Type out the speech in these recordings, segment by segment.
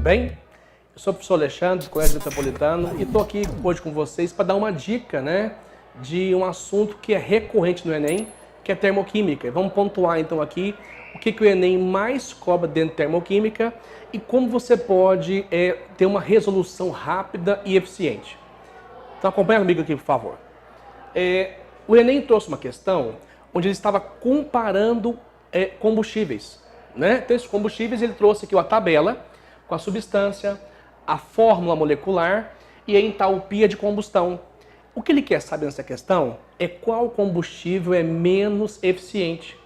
bem? Eu sou o professor Alexandre, do Colégio Metropolitano, e estou aqui hoje com vocês para dar uma dica, de um assunto que é recorrente no Enem, que é termoquímica. E vamos pontuar então aqui o que o Enem mais cobra dentro de termoquímica e como você pode ter uma resolução rápida e eficiente. Então acompanha comigo aqui, por favor. O Enem trouxe uma questão onde ele estava comparando combustíveis. Então esses combustíveis ele trouxe aqui a tabela com a substância, a fórmula molecular e a entalpia de combustão. O que ele quer saber nessa questão é qual combustível é menos eficiente.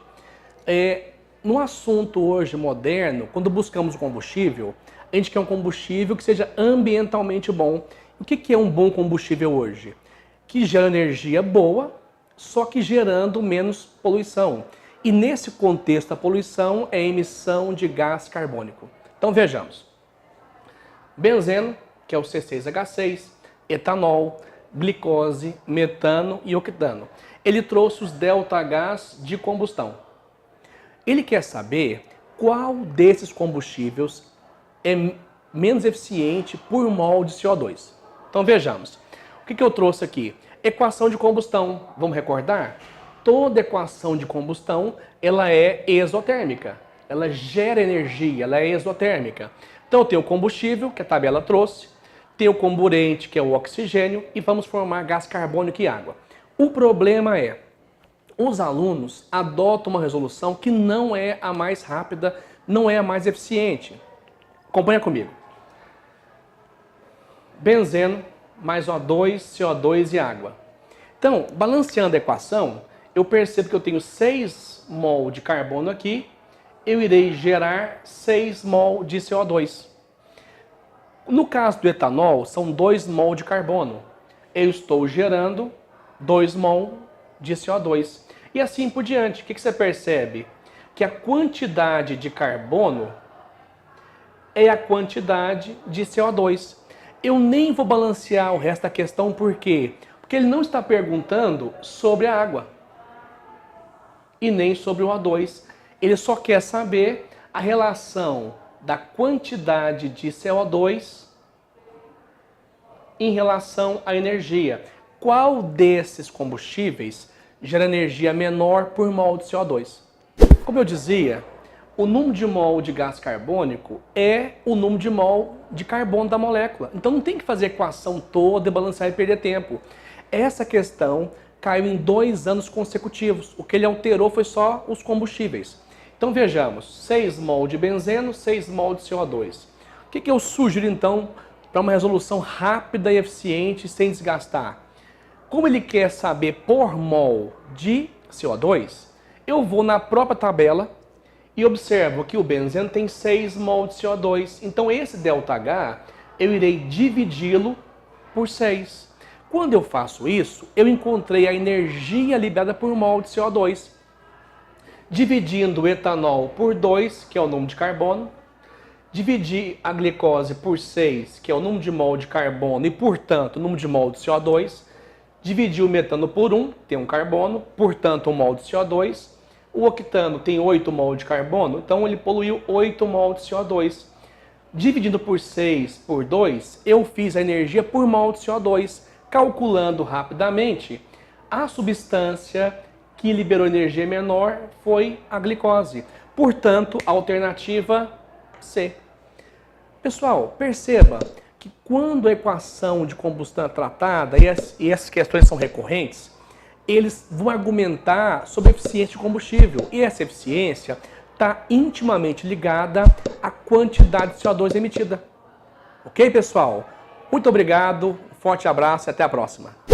No assunto hoje moderno, quando buscamos o combustível, a gente quer um combustível que seja ambientalmente bom. O que é um bom combustível hoje? Que gera energia boa, só que gerando menos poluição. E nesse contexto, a poluição é a emissão de gás carbônico. Então vejamos. Benzeno, que é o C6H6, etanol, glicose, metano e octano. Ele trouxe os ΔH de combustão. Ele quer saber qual desses combustíveis é menos eficiente por mol de CO2. Então vejamos. O que eu trouxe aqui? Equação de combustão. Vamos recordar? Toda equação de combustão ela é exotérmica. Ela gera energia, ela é exotérmica. Então eu tenho o combustível, que a tabela trouxe, tem o comburente, que é o oxigênio, e vamos formar gás carbônico e água. O problema é, os alunos adotam uma resolução que não é a mais rápida, não é a mais eficiente. Acompanha comigo. Benzeno mais O2, CO2 e água. Então, balanceando a equação, eu percebo que eu tenho 6 mol de carbono aqui, eu irei gerar 6 mol de CO2. No caso do etanol, são 2 mol de carbono. Eu estou gerando 2 mol de CO2. E assim por diante. O que você percebe? Que a quantidade de carbono é a quantidade de CO2. Eu nem vou balancear o resto da questão, por quê? Porque ele não está perguntando sobre a água e nem sobre o O2. Ele só quer saber a relação da quantidade de CO2 em relação à energia. Qual desses combustíveis gera energia menor por mol de CO2? Como eu dizia, o número de mol de gás carbônico é o número de mol de carbono da molécula. Então não tem que fazer a equação toda, balancear e perder tempo. Essa questão caiu em 2 anos consecutivos. O que ele alterou foi só os combustíveis. Então vejamos, 6 mol de benzeno, 6 mol de CO2. O que eu sugiro então para uma resolução rápida e eficiente sem desgastar? Como ele quer saber por mol de CO2, eu vou na própria tabela e observo que o benzeno tem 6 mol de CO2. Então esse ΔH eu irei dividi-lo por 6. Quando eu faço isso, eu encontrei a energia liberada por mol de CO2. Dividindo o etanol por 2, que é o número de carbono, dividir a glicose por 6, que é o número de mol de carbono e, portanto, o número de mol de CO2, dividir o metano por 1, tem um carbono, portanto, 1 mol de CO2, o octano tem 8 mol de carbono, então ele poluiu 8 mol de CO2. Dividindo por 6 por 2, eu fiz a energia por mol de CO2, calculando rapidamente a substância que liberou energia menor foi a glicose. Portanto, a alternativa C. Pessoal, perceba que quando a equação de combustão é tratada, e essas questões são recorrentes, eles vão argumentar sobre a eficiência de combustível. E essa eficiência está intimamente ligada à quantidade de CO2 emitida. Ok, pessoal? Muito obrigado, um forte abraço e até a próxima.